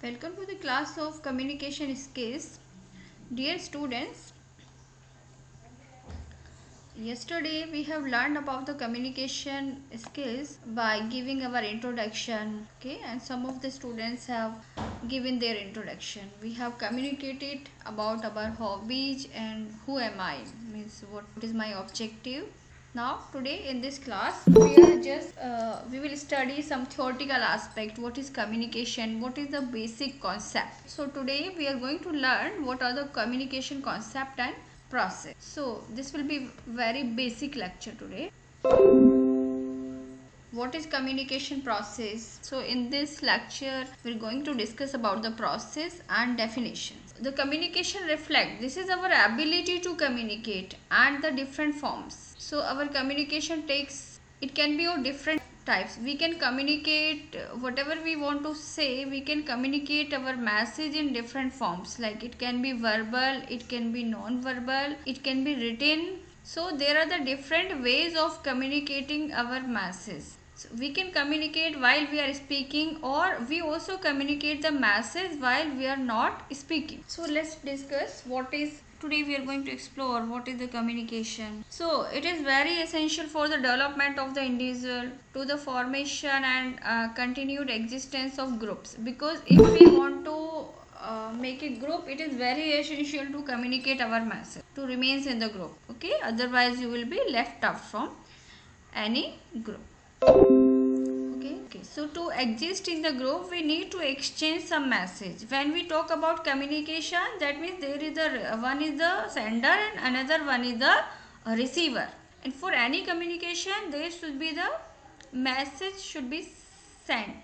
Welcome to the class of communication skills. Dear students, yesterday we have learned about the communication skills by giving our introduction, okay, and some of the students have given their introduction. We have communicated about our hobbies and who am I, means what is my objective. Now today in this class we will study some theoretical aspect. What is communication? What is the basic concept? So today we are going to learn what are the communication concept and process. So this will be very basic lecture today. What is communication process? So in this lecture we're going to discuss about the process and definitions. The communication reflect, this is our ability to communicate and the different forms. So our communication takes, it can be of different types. We can communicate whatever we want to say, we can communicate our message in different forms, like it can be verbal, it can be non-verbal, it can be written. So there are the different ways of communicating our message. So we can communicate while we are speaking, or we also communicate the message while we are not speaking. So let's discuss what is, today we are going to explore what is the communication. So it is very essential for the development of the individual, to the formation and continued existence of groups, because if we want to make a group, it is very essential to communicate our message to remain in the group, okay, otherwise you will be left out from any group. Okay, so to exist in the group we need to exchange some message. When we talk about communication, that means there is one is the sender and another one is the receiver, and for any communication there should be the message should be sent,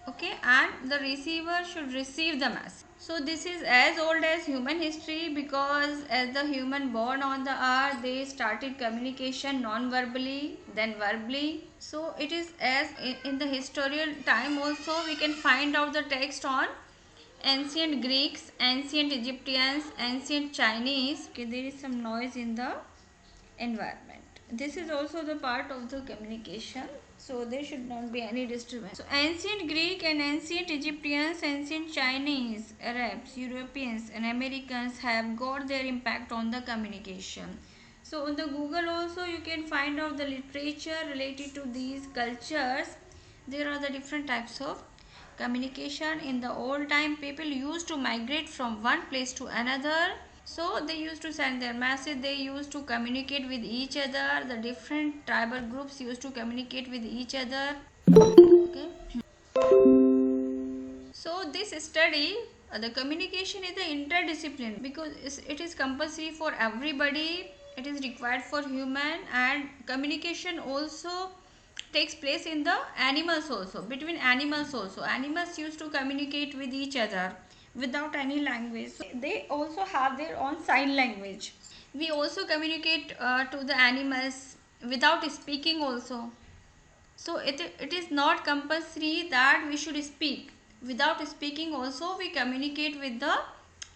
okay, and the receiver should receive the message. So this is as old as human history, because as the human born on the earth, they started communication non-verbally, then verbally. So it is as in the historical time also we can find out the text on ancient Greeks, ancient Egyptians, ancient Chinese. Okay, there is some noise in the environment. This is also the part of the communication, so there should not be any disturbance. So ancient Greek and ancient Egyptians, ancient Chinese, Arabs, Europeans and Americans have got their impact on the communication. So on the Google also you can find out the literature related to these cultures. There are the different types of communication. In the old time, people used to migrate from one place to another, so they used to send their message, they used to communicate with each other. The different tribal groups used to communicate with each other, okay. So this study, the communication is the interdiscipline, because it is compulsory for everybody, it is required for human, and communication also takes place in the animals also, between animals also. Animals used to communicate with each other without any language, so they also have their own sign language. We also communicate to the animals without speaking also. So it is not compulsory that we should speak. Without speaking also we communicate with the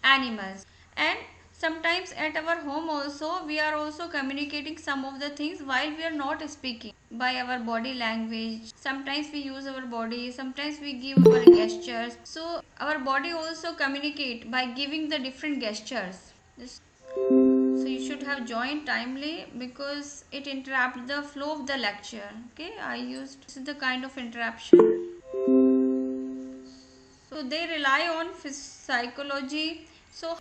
animals. And sometimes at our home also we are also communicating some of the things while we are not speaking, by our body language. Sometimes we use our body, sometimes we give our gestures. So our body also communicate by giving the different gestures. So you should have joined timely, because it interrupts the flow of the lecture. Okay, I used, this is the kind of interruption. So they rely on psychology. So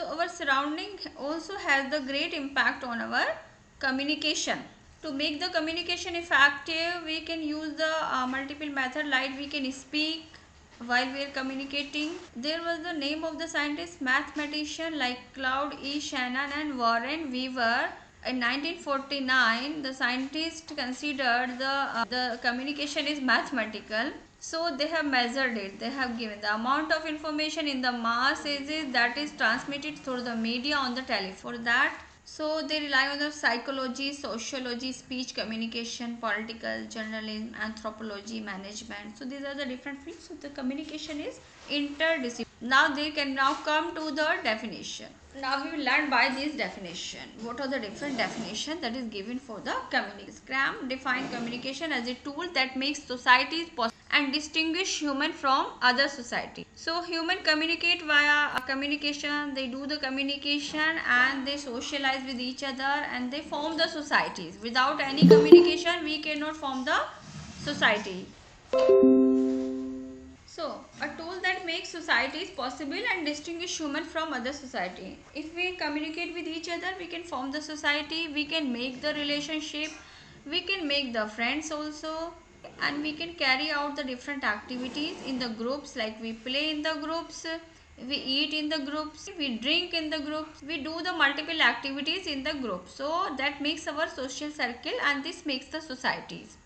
our surrounding also has the great impact on our communication. To make the communication effective, we can use the multiple method, like we can speak while we are communicating. There was the name of the scientist, mathematician like Claude E. Shannon and Warren Weaver. In 1949, the scientists considered the communication is mathematical. So they have measured it. They have given the amount of information in the mass is that is transmitted through the media on the telephone. For that, so they rely on the psychology, sociology, speech communication, political, journalism, anthropology, management. So these are the different fields. So the communication is interdisciplinary. Now they can now come to the definition. Now we will learn by this definition. What are the different definitions that is given for the communication? Scrum define communication as a tool that makes societies possible and distinguish human from other society. So human communicate via communication, they do the communication and they socialize with each other and they form the societies. Without any communication we cannot form the society. So, a tool that makes societies possible and distinguish human from other society. If we communicate with each other, we can form the society, we can make the relationship, we can make the friends also, and we can carry out the different activities in the groups, like we play in the groups, we eat in the groups, we drink in the groups, we do the multiple activities in the group. So, that makes our social circle and this makes the societies.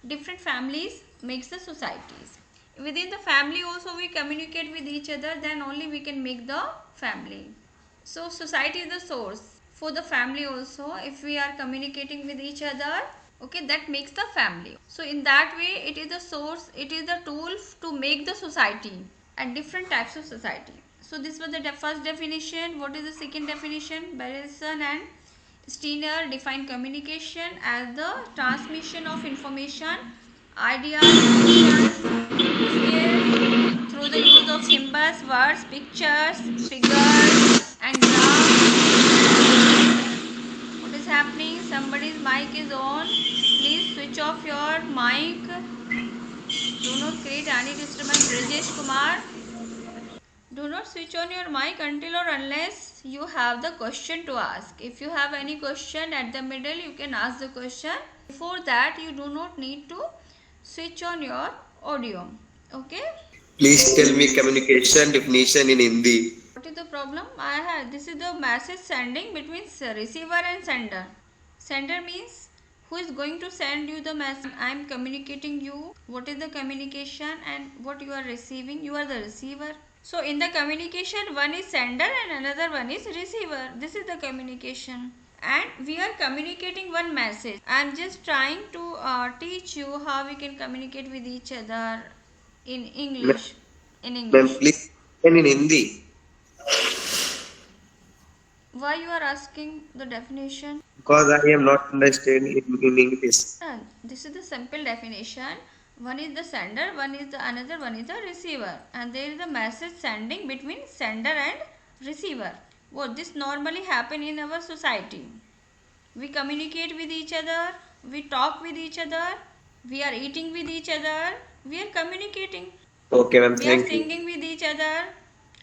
Different families makes the societies. Within the family also we communicate with each other, then only we can make the family. So society is the source for the family also. If we are communicating with each other, okay, that makes the family. So in that way it is the source, it is the tool to make the society and different types of society. So this was the first definition. What is the second definition? Barrison and Steiner define communication as the transmission of information, ideas, emotions, skills through the use of symbols, words, pictures, figures, and graphs. What is happening? Somebody's mic is on. Please switch off your mic. Do not create any disturbance. Rajesh Kumar. Do not switch on your mic until or unless you have the question to ask. If you have any question at the middle, you can ask the question. Before that, you do not need to switch on your audio. Okay? Please tell me communication definition in Hindi. What is the problem? This is the message sending between receiver and sender. Sender means who is going to send you the message. I am communicating you. What is the communication and what you are receiving? You are the receiver. So in the communication, one is sender and another one is receiver. This is the communication. And we are communicating one message. I am just trying to teach you how we can communicate with each other in English. Ma'am, please explain in Hindi. Why you are asking the definition? Because I am not understanding in English. This is the simple definition. One is the sender, one is the another one is the receiver, and there is a message sending between sender and receiver. What this normally happen in our society. We communicate with each other, we talk with each other, we are eating with each other, we are communicating. Okay, ma'am. We are singing with each other.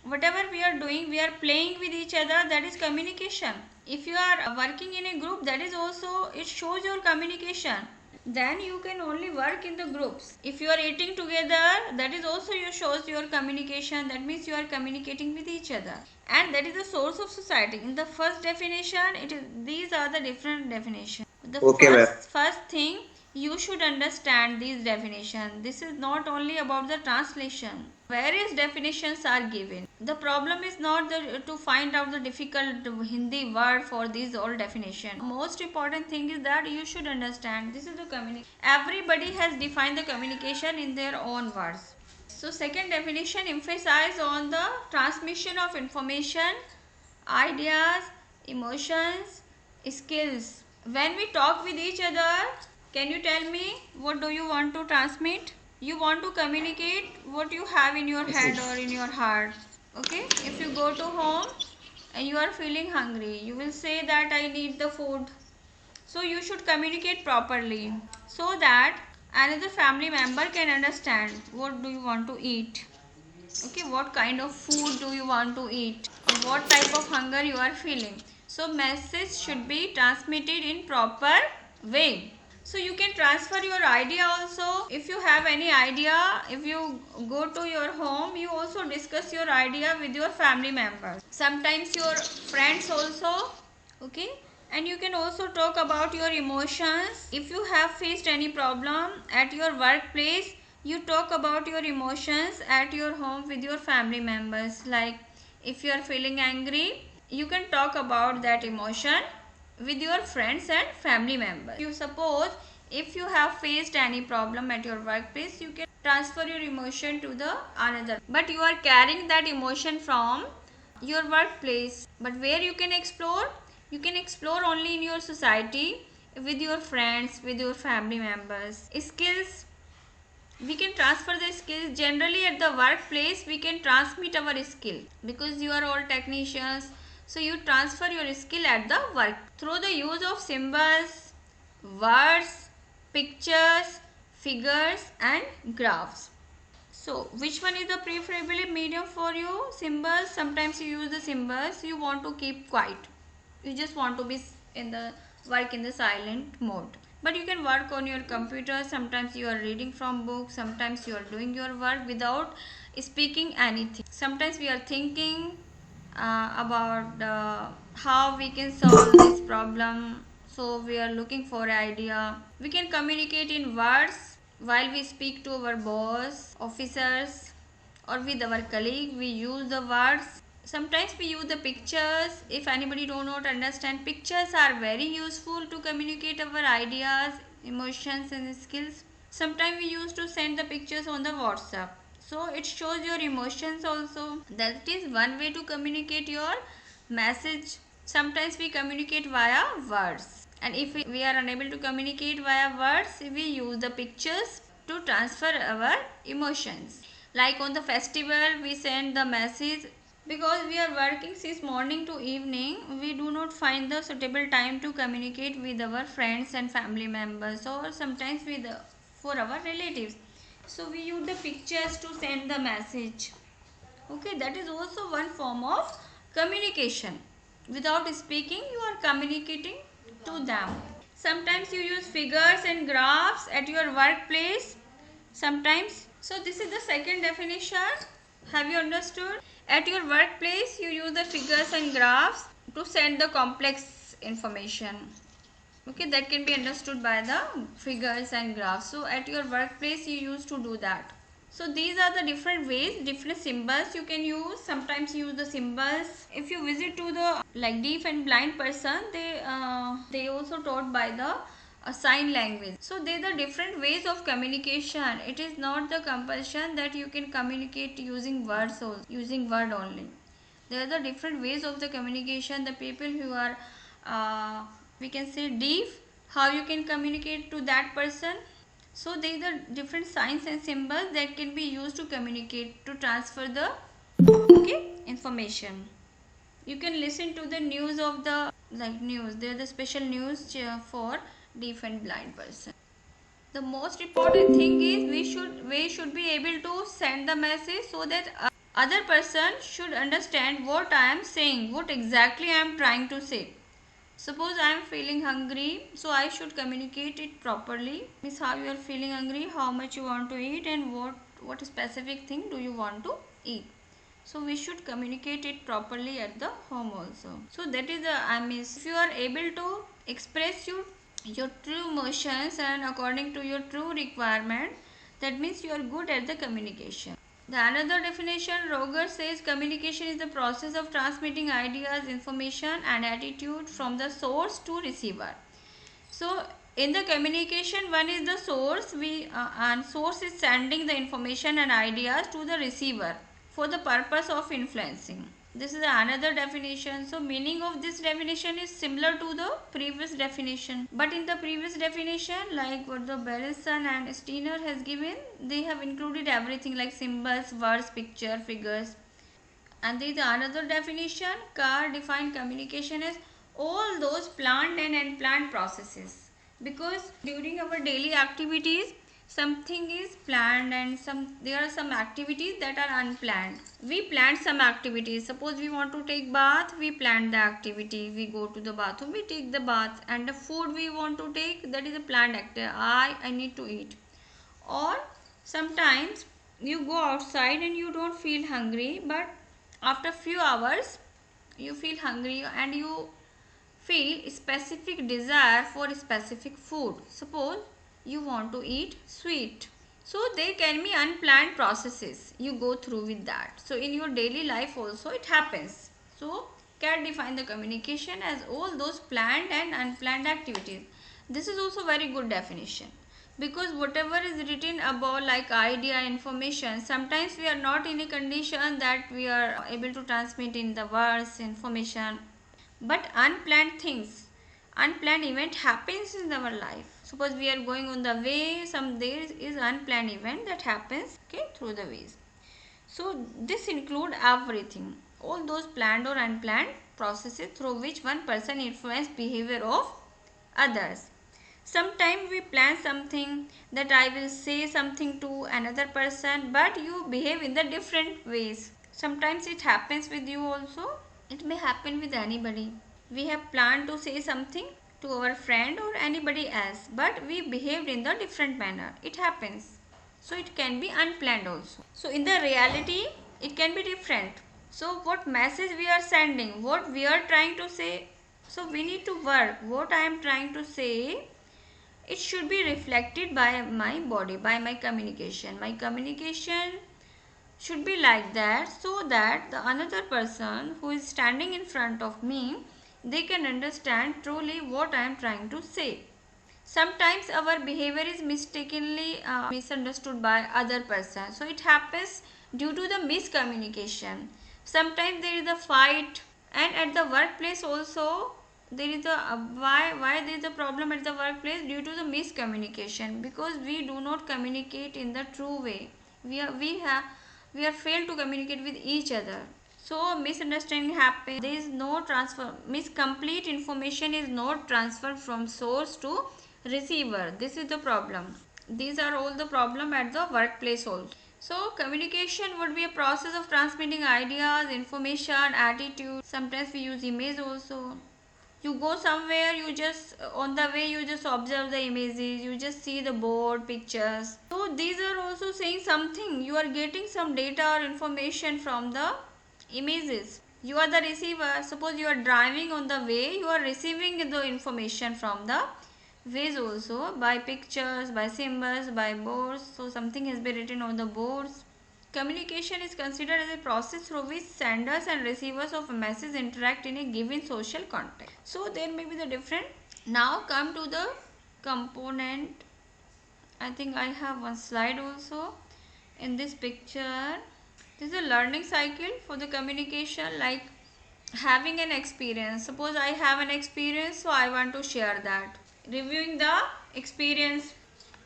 Whatever we are doing, we are playing with each other. That is communication. If you are working in a group, that is also, it shows your communication. Then you can only work in the groups. If you are eating together, that is also shows your communication. That means you are communicating with each other. And that is the source of society. In the first definition, these are the different definitions. The first thing, you should understand these definitions. This is not only about the translation. Various definitions are given. The problem is not to find out the difficult Hindi word for these all definitions. Most important thing is that you should understand. This is the communication. Everybody has defined the communication in their own words. So second definition emphasizes on the transmission of information, ideas, emotions, skills. When we talk with each other, can you tell me what do you want to transmit? You want to communicate what you have in your head or in your heart. Okay? If you go to home and you are feeling hungry, you will say that I need the food. So you should communicate properly so that another family member can understand what do you want to eat. Okay, what kind of food do you want to eat? Or what type of hunger you are feeling. So message should be transmitted in proper way. So you can transfer your idea also. If you have any idea, if you go to your home, you also discuss your idea with your family members. Sometimes your friends also. Okay. And you can also talk about your emotions. If you have faced any problem at your workplace, you talk about your emotions at your home with your family members. Like if you are feeling angry, you can talk about that emotion with your friends and family members. You suppose if you have faced any problem at your workplace, you can transfer your emotion to the another, but you are carrying that emotion from your workplace. But where you can explore? You can explore only in your society, with your friends, with your family members. Skills, we can transfer the skills. Generally at the workplace we can transmit our skill, because you are all technicians, so you transfer your skill at the work through the use of symbols, words, pictures, figures and graphs. So which one is the preferable medium for you? Symbols. Sometimes you use the symbols, you want to keep quiet, you just want to be in the work in the silent mode. But you can work on your computer. Sometimes you are reading from books, sometimes you are doing your work without speaking anything. Sometimes we are thinking about how we can solve this problem, so we are looking for idea. We can communicate in words while we speak to our boss, officers, or with our colleague. We use the words. Sometimes we use the pictures. If anybody do not understand, pictures are very useful to communicate our ideas, emotions and skills. Sometimes we used to send the pictures on the WhatsApp, so it shows your emotions also. That is one way to communicate your message. Sometimes we communicate via words, and if we are unable to communicate via words, we use the pictures to transfer our emotions. Like on the festival we send the message, because we are working since morning to evening, we do not find the suitable time to communicate with our friends and family members, or sometimes with for our relatives, so we use the pictures to send the message. Okay, that is also one form of communication. Without speaking you are communicating to them. Sometimes you use figures and graphs at your workplace. Sometimes, so this is the second definition. Have you understood? At your workplace you use the figures and graphs to send the complex information. Okay, that can be understood by the figures and graphs. So at your workplace you used to do that. So these are the different ways, different symbols you can use. Sometimes you use the symbols. If you visit to the like deaf and blind person, they also taught by the sign language. So there are different ways of communication. It is not the compulsion that you can communicate using words or using word only. There are the different ways of the communication. The people who are we can say deaf, how you can communicate to that person. So there are different signs and symbols that can be used to communicate, to transfer the information. You can listen to the news of the like news. There are the special news for deaf and blind person. The most important thing is we should be able to send the message so that other person should understand what I am saying, what exactly I am trying to say. Suppose I am feeling hungry, so I should communicate it properly. Means how you are feeling hungry, how much you want to eat, and what specific thing do you want to eat. So we should communicate it properly at the home also. So that is the if you are able to express your true emotions and according to your true requirement, that means you are good at the communication. The another definition, Roger says communication is the process of transmitting ideas, information and attitude from the source to receiver. So in the communication, one is the source, and source is sending the information and ideas to the receiver for the purpose of influencing. This is another definition. So meaning of this definition is similar to the previous definition, but in the previous definition, like what the Berelson and Steiner has given, they have included everything like symbols, words, picture, figures. And there is another definition. Carr defined communication as all those planned and unplanned processes, because during our daily activities something is planned and there are some activities that are unplanned. We planned some activities. Suppose we want to take bath, we plan the activity, we go to the bathroom, we take the bath, and the food we want to take, that is a planned activity. I need to eat. Or sometimes you go outside and you don't feel hungry, but after few hours you feel hungry and you feel specific desire for specific food. Suppose you want to eat sweet, so there can be unplanned processes you go through with that. So in your daily life also it happens. So can define the communication as all those planned and unplanned activities. This is also very good definition. because whatever is written about like idea information, sometimes we are not in a condition that we are able to transmit in the words information. But unplanned things, unplanned event happens in our life. Suppose we are going on the way, some there is unplanned event that happens, okay, through the ways. So this include everything, all those planned or unplanned processes through which one person influence behavior of others. Sometimes we plan something that I will say something to another person, but you behave in the different ways. Sometimes it happens with you also. It may happen with anybody. We have planned to say something to our friend or anybody else, but we behaved in the different manner. It happens. So it can be unplanned also. So in the reality, it can be different. So what message we are sending, what we are trying to say, so we need to work. What I am trying to say, it should be reflected by my body, by my communication. My communication should be like that, so that the another person who is standing in front of me, they can understand truly what I am trying to say. Sometimes our behavior is mistakenly misunderstood by other person, so it happens due to the miscommunication. Sometimes there is a fight, and at the workplace also there is a why there is a problem at the workplace, due to the miscommunication, because we do not communicate in the true way. We are failed to communicate with each other, so misunderstanding happens. There is no transfer, means complete information is not transferred from source to receiver. This is the problem. These are all the problem at the workplace also. So communication would be a process of transmitting ideas, information, attitude. Sometimes we use image also. You go somewhere, you just on the way you just observe the images, you just see the board pictures, so these are also saying something. You are getting some data or information from the images. You are the receiver. Suppose you are driving on the way, you are receiving the information from the ways also, by pictures, by symbols, by boards. So something has been written on the boards. Communication is considered as a process through which senders and receivers of a message interact in a given social context. So there may be the different. Now come to the component. I think I have one slide also in this picture. This is a learning cycle for the communication, like having an experience. Suppose I have an experience, so I want to share that. Reviewing the experience.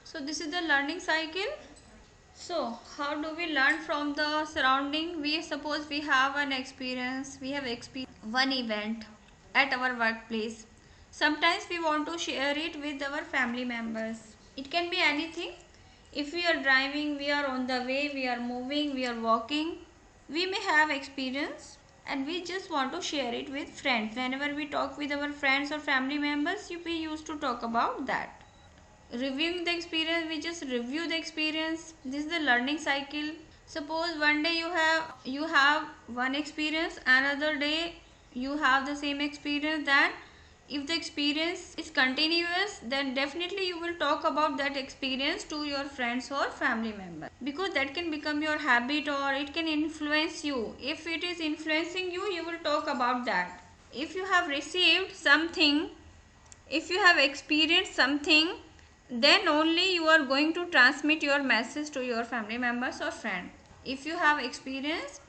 So this is the learning cycle. So how do we learn from the surrounding? We suppose we have an experience, we have experienced one event at our workplace. Sometimes we want to share it with our family members. It can be anything. If we are driving, we are on the way, we are moving, we are walking, we may have experience and we just want to share it with friends. Whenever we talk with our friends or family members, we used to talk about that. Reviewing the experience, we just review the experience. This is the learning cycle. Suppose one day you have one experience, another day you have the same experience. Then if the experience is continuous, then definitely you will talk about that experience to your friends or family members, because that can become your habit or it can influence you. If it is influencing you, you will talk about that. If you have received something, if you have experienced something, then only you are going to transmit your message to your family members or friend. If you have experience,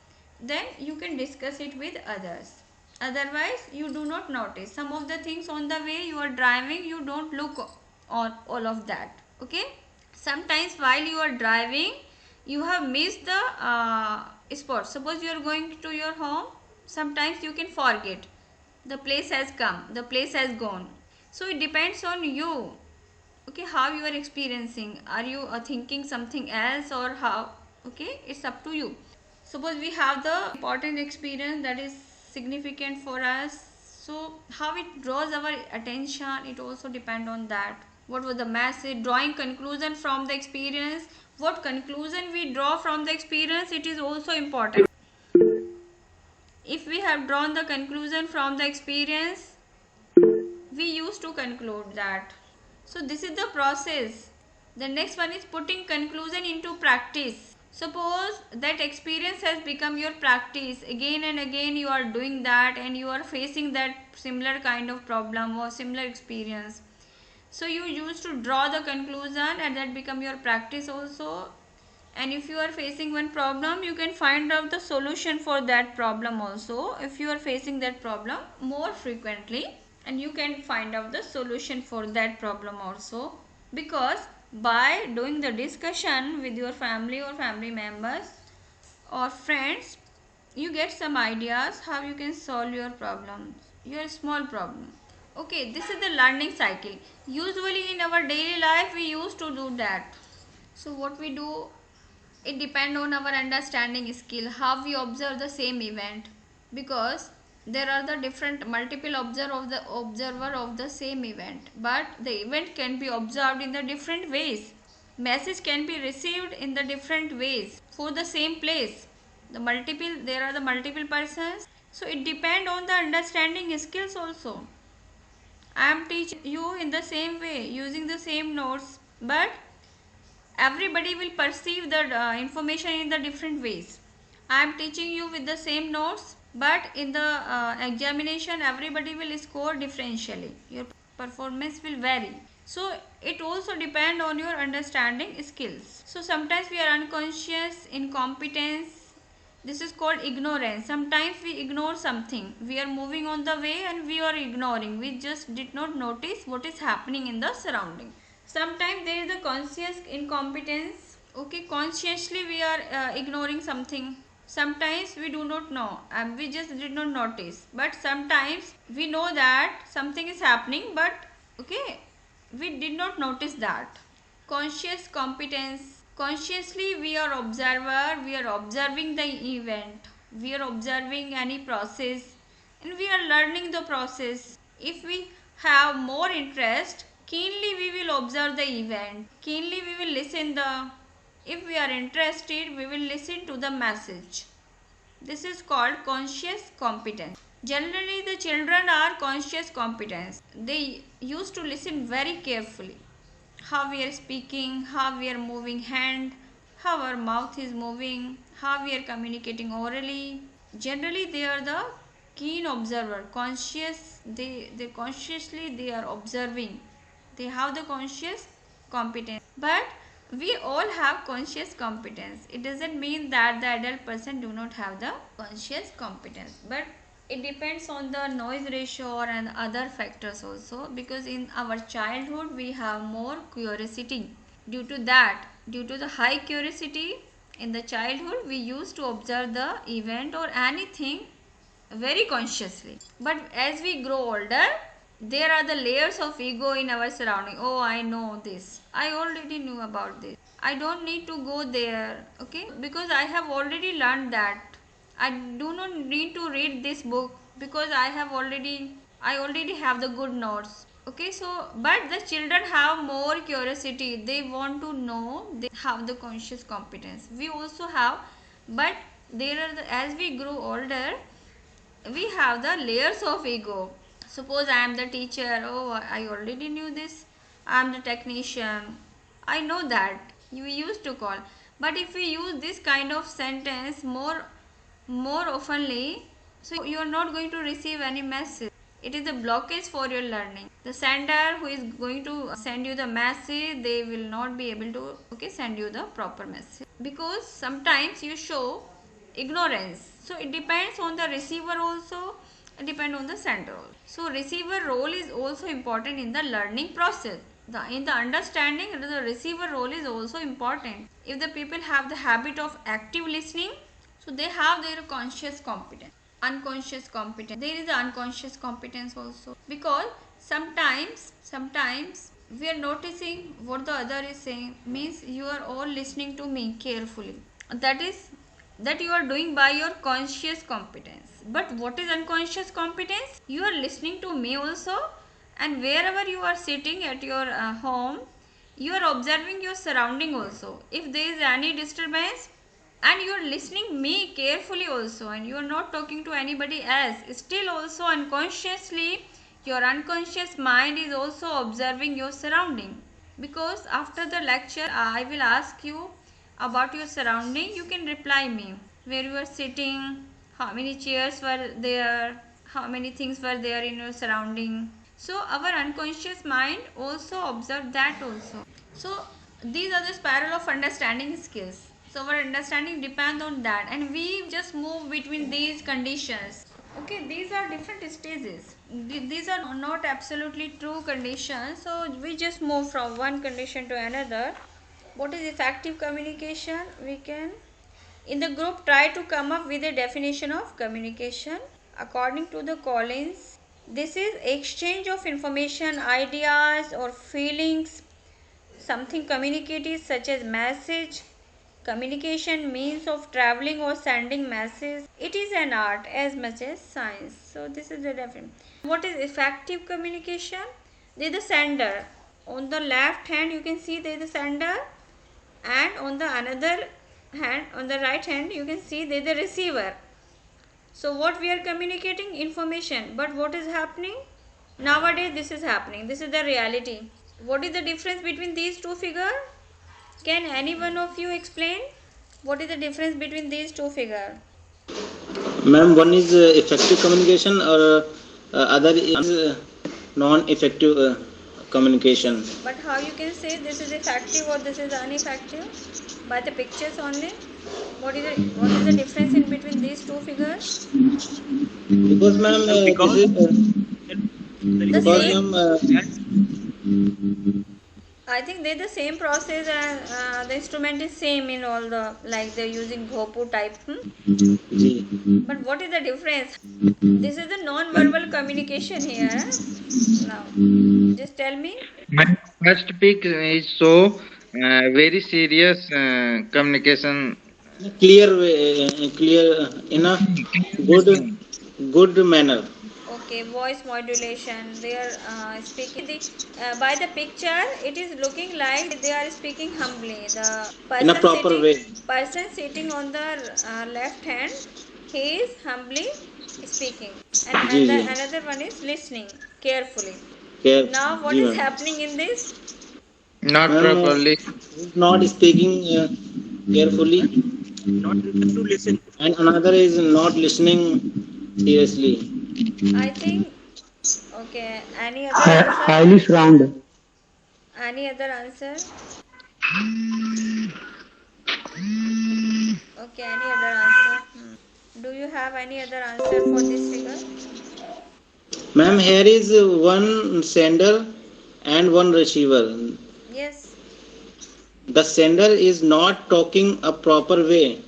then you can discuss it with others. Otherwise you do not notice some of the things on the way you are driving, you don't look on all of that. Okay, sometimes while you are driving you have missed the spot. Suppose you are going to your home, sometimes you can forget, the place has come, the place has gone. So it depends on you. Okay, how you are experiencing, are you thinking something else or how? Okay, it's up to you. Suppose we have the important experience that is significant for us, so how it draws our attention, it also depend on that. What was the message? Drawing conclusion from the experience, what conclusion we draw from the experience, it is also important. If we have drawn the conclusion from the experience, we used to conclude that. So this is the process. The next one is putting conclusion into practice. Suppose that experience has become your practice. Again and again you are doing that and you are facing that similar kind of problem or similar experience. So you used to draw the conclusion and that become your practice also. And if you are facing one problem, you can find out the solution for that problem also. If you are facing that problem more frequently, and you can find out the solution for that problem also, because by doing the discussion with your family or family members or friends, you get some ideas how you can solve your problems, your small problem. Okay, this is the learning cycle. Usually in our daily life we used to do that. So what we do, it depends on our understanding skill, how we observe the same event, because there are the different multiple observer of the same event, but the event can be observed in the different ways. Message can be received in the different ways for the same place. There are the multiple persons, so it depends on the understanding skills also. I am teaching you in the same way using the same notes, but everybody will perceive the information in the different ways. I am teaching you with the same notes, but in the examination everybody will score differentially. Your performance will vary. So it also depends on your understanding skills. So sometimes we are unconscious, incompetence, this is called ignorance. Sometimes we ignore something. We are moving on the way and we are ignoring. We just did not notice what is happening in the surrounding. Sometimes there is a conscious incompetence. Okay, consciously we are ignoring something. Sometimes we do not know and we just did not notice. But sometimes we know that something is happening, but okay, we did not notice that. Conscious competence. Consciously we are observer, we are observing the event, we are observing any process, and we are learning the process. If we have more interest, keenly we will observe the event, keenly we will listen the, if we are interested we will listen to the message. This is called conscious competence. Generally the children are conscious competence. They used to listen very carefully, how we are speaking, how we are moving hand, how our mouth is moving, how we are communicating orally. Generally they are the keen observer, conscious, they consciously they are observing. They have the conscious competence. But we all have conscious competence. It doesn't mean that the adult person do not have the conscious competence. But it depends on the noise ratio and other factors also, because in our childhood we have more curiosity. Due to that, due to the high curiosity in the childhood, we used to observe the event or anything very consciously. But as we grow older, there are the layers of ego in our surrounding. Oh, I know this, I already knew about this, I don't need to go there, okay, because I have already learned that. I do not need to read this book because I already have the good notes. Okay, so but the children have more curiosity. They want to know. They have the conscious competence. We also have, but there are as we grow older, we have the layers of ego. Suppose I am the teacher. Oh, I already knew this. I am the technician. I know that. You used to call. But if we use this kind of sentence more oftenly, so you are not going to receive any message. It is a blockage for your learning. The sender who is going to send you the message, they will not be able to send you the proper message, because sometimes you show ignorance. So it depends on the receiver also, it depends on the sender also. So receiver role is also important in the learning process. In the understanding, the receiver role is also important. If the people have the habit of active listening, so they have their conscious competence. Unconscious competence, there is unconscious competence also, because sometimes we are noticing what the other is saying, means you are all listening to me carefully. That you are doing by your conscious competence. But what is unconscious competence? You are listening to me also, and wherever you are sitting at your home, you are observing your surrounding also. If there is any disturbance, and you are listening me carefully also, and you are not talking to anybody else, still also unconsciously your unconscious mind is also observing your surrounding. Because after the lecture I will ask you about your surrounding, you can reply me, where you are sitting, how many chairs were there, how many things were there in your surrounding. So our unconscious mind also observe that also. So these are the spiral of understanding skills. So our understanding depends on that, and we just move between these conditions. Okay, these are different stages. These are not absolutely true conditions. So we just move from one condition to another. What is effective communication? We can in the group try to come up with a definition of communication according to the Collins. This is exchange of information, ideas or feelings, something communicated such as message. Communication means of traveling or sending message. It is an art as much as science. So this is the definition. What is effective communication? There is the sender. On the left hand you can see there is the sender, and on the another hand, on the right hand, you can see there is the receiver. So what we are communicating? Information. But what is happening? Nowadays this is happening. This is the reality. What is the difference between these two figures? Can any one of you explain what is the difference between these two figures? Ma'am, one is effective communication or other is non-effective communication. But how you can say this is effective or this is ineffective? By the pictures only. What is the difference in between these two figures? Because ma'am, this is The because same. ma'am, I think they're the same process, and the instrument is same in all the, like they're using Gopu type. Ji. But what is the difference? This is the non-verbal communication here. Now, just tell me. My first pick is so very serious communication. Clear way, clear in a good manner. Okay, voice modulation. They are speaking by the picture. It is looking like they are speaking humbly. The In a proper way. person sitting on the left hand, he is humbly speaking, and ji ji. another one is listening carefully. Care. Now, what ji is ma'am. happening in this? Not Ma'am, properly. not speaking carefully, and another is not listening seriously. I think. Okay. Any other answer? Highly surrounded. Any other answer? Okay. Any other answer? Do you have any other answer for this figure? Ma'am, here is one sender and one receiver. Yes. The sender is not talking a proper way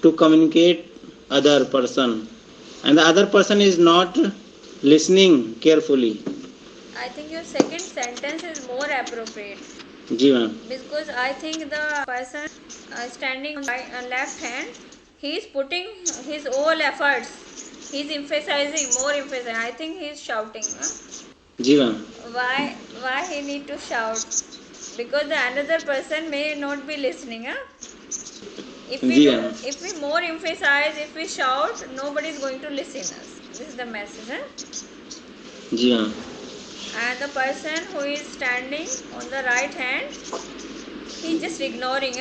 to communicate other person, and the other person is not listening carefully. I think your second sentence is more appropriate, ji ma'am. because I think the person standing on the left hand, he is putting his all efforts. He is emphasizing more emphasis. I think he is shouting. Ji ma'am. Why he need to shout? Because the another person may not be listening. If we ji do, ma'am. if we more emphasize, if we shout, nobody is going to listen us. This is the message. Ji ma'am. And the person who is standing on the right hand, he is just ignoring,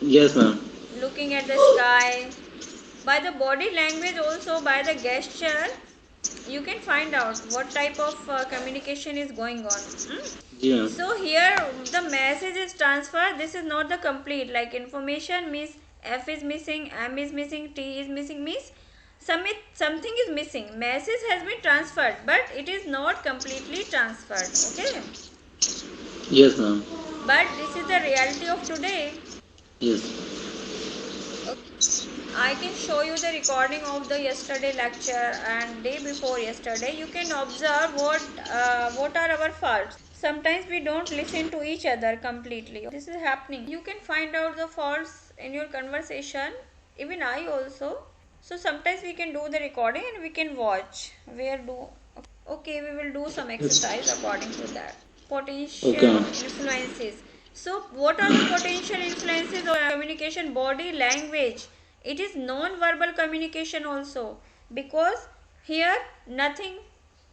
Yes ma'am. looking at the sky. By the body language also, by the gesture, you can find out what type of communication is going on. Ji ma'am. So here the message is transferred. This is not the complete, like information means F is missing, M is missing, T is missing, means something is missing. Message has been transferred, but it is not completely transferred. Okay. Yes ma'am. But this is the reality of today. Yes. I can show you the recording of the yesterday lecture and day before yesterday. You can observe what are our faults. Sometimes we don't listen to each other completely. This is happening. You can find out the faults in your conversation. Even I also. So sometimes we can do the recording and we can watch. Okay, we will do some exercise according to that. Potential Okay. influences. So what are the potential influences of communication? Body language. It is non-verbal communication also, because here nothing,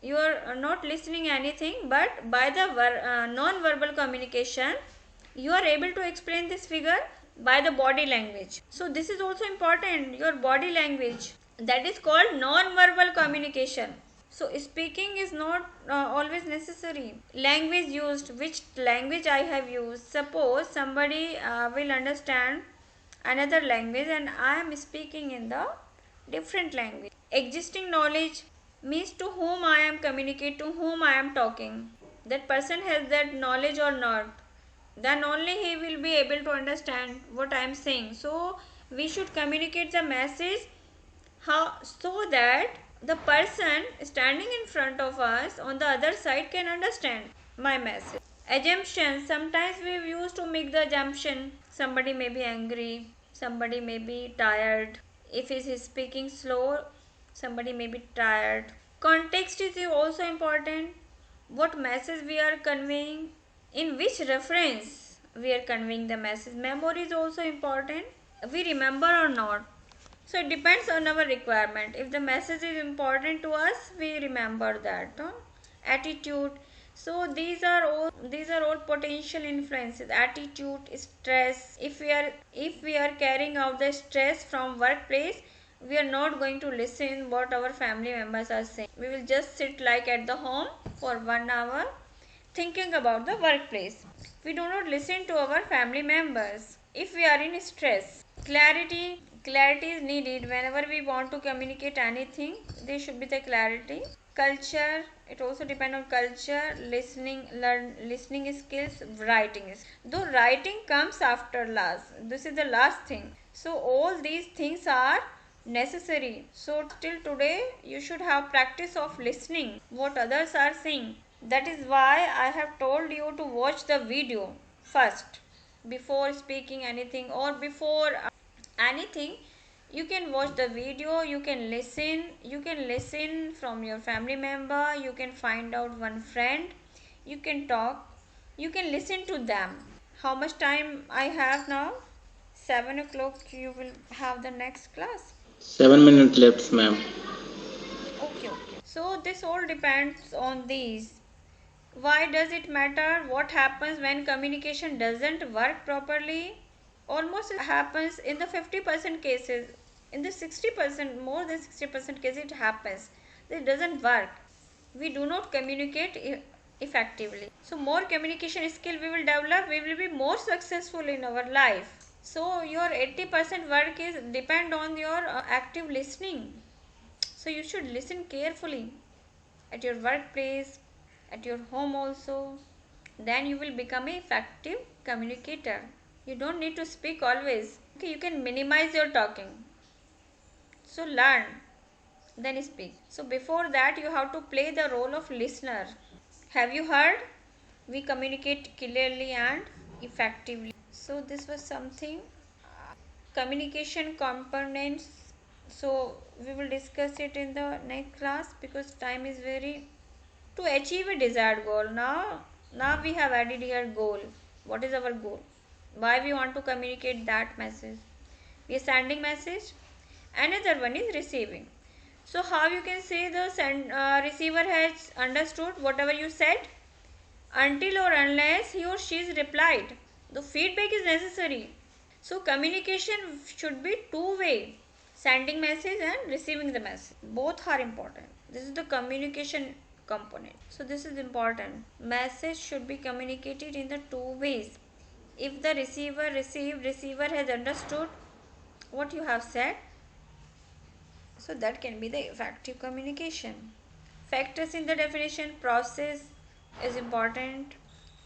you are not listening anything, but by the non-verbal communication you are able to explain this figure by the body language. So this is also important, your body language, that is called non-verbal communication. So speaking is not always necessary. Language used, which language I have used. Suppose somebody will understand another language and I am speaking in the different language. Existing knowledge means to whom I am communicating, to whom I am talking. That person has that knowledge or not. Then only he will be able to understand what I am saying. So we should communicate the message how, so that the person standing in front of us on the other side can understand my message. Assumptions, sometimes we used to make the assumption somebody may be angry, somebody may be tired. If he is speaking slow, somebody may be tired. Context is also important. What message we are conveying, in which reference we are conveying the message. Memory is also important, we remember or not. So it depends on our requirement. If the message is important to us, we remember that. Attitude. So these are all potential influences. Attitude, stress. If we are carrying out the stress from workplace, we are not going to listen what our family members are saying. We will just sit like at the home for 1 hour thinking about the workplace. We do not listen to our family members. If we are in stress, clarity is needed whenever we want to communicate anything. There should be the clarity. Culture, it also depends on culture. Listening skills, writing is, though writing comes after last, this is the last thing. So all these things are necessary. So till today you should have practice of listening what others are saying. That is why I have told you to watch the video first before speaking anything, or before anything. You can watch the video, you can listen from your family member, you can find out one friend, you can talk, you can listen to them. How much time I have now? 7 o'clock you will have the next class. 7 minutes left, ma'am. Okay. So this all depends on these. Why does it matter? What happens when communication doesn't work properly? Almost it happens in the 50% cases. In the 60%, more than 60% cases, it happens. It doesn't work. We do not communicate effectively. So more communication skill we will develop, we will be more successful in our life. So your 80% work is depend on your active listening. So you should listen carefully at your workplace, at your home also. Then you will become an effective communicator. You don't need to speak always. Okay, you can minimize your talking. So learn, then speak. So before that, you have to play the role of listener. Have you heard? We communicate clearly and effectively. So this was something communication components. So we will discuss it in the next class because time is very, to achieve a desired goal. Now we have added here goal. What is our goal? Why we want to communicate that message? We are sending message. Another one is receiving. So how you can say the receiver has understood whatever you said? Until or unless he or she is replied, the feedback is necessary. So communication should be two-way, sending message and receiving the message, both are important. This is the communication component. So this is important. Message should be communicated in the two ways. If the receiver has understood what you have said, so that can be the effective communication. Factors in the definition: process is important,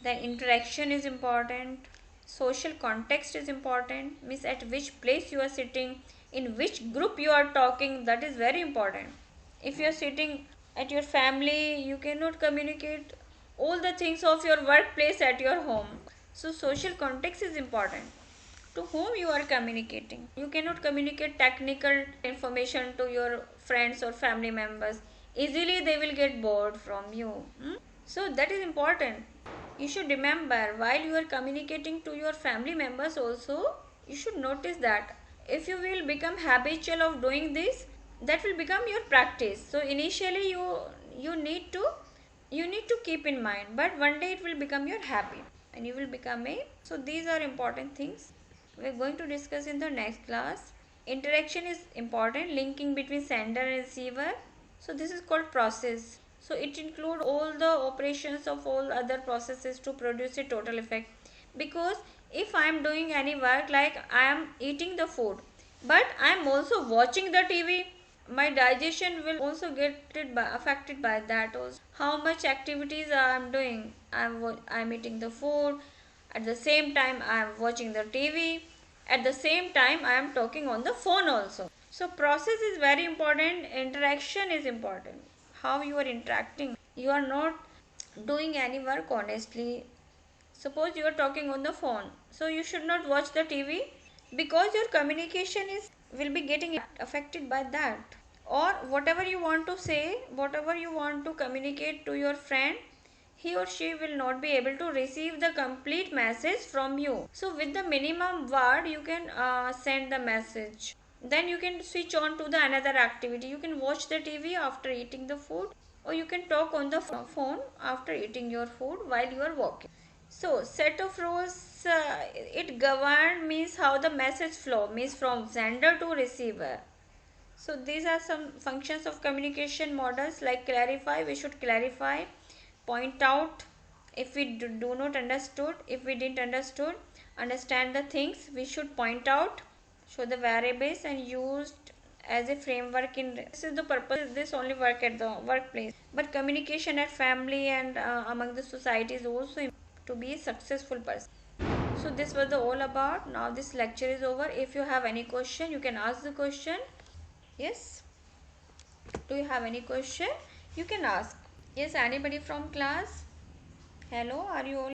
then interaction is important, social context is important, means at which place you are sitting, in which group you are talking, that is very important. If you are sitting at your family, you cannot communicate all the things of your workplace at your home. So social context is important. To whom you are communicating? You cannot communicate technical information to your friends or family members. Easily they will get bored from you. So that is important. You should remember, while you are communicating to your family members also, you should notice that if you will become habitual of doing this, that will become your practice. So initially you need to keep in mind, but one day it will become your habit and you will become a. So these are important things we are going to discuss in the next class. Interaction is important, linking between sender and receiver. So this is called process. So it includes all the operations of all other processes to produce a total effect. Because if I am doing any work, like I am eating the food, but I am also watching the TV, my digestion will also get affected by that also. How much activities I am doing, I am eating the food, at the same time I am watching the TV, at the same time I am talking on the phone also. So process is very important, interaction is important. How you are interacting, you are not doing any work honestly. Suppose you are talking on the phone, so you should not watch the TV, because your communication is will be getting affected by that. Or whatever you want to say, whatever you want to communicate to your friend, he or she will not be able to receive the complete message from you. So with the minimum word you can send the message. Then you can switch on to the another activity. You can watch the TV after eating the food, or you can talk on the phone after eating your food while you are walking. So set of rules, it govern means how the message flow means from sender to receiver. So these are some functions of communication models, like clarify, we should clarify, point out if we do not understood, if we didn't understand the things, we should point out, show the variables and used as a framework. In this is the purpose, this only work at the workplace, but communication at family and among the society is also to be a successful person. So this was the all about. Now this lecture is over. If you have any question, you can ask the question. Yes, do you have any question? You can ask. Yes, anybody from class? Hello, are you all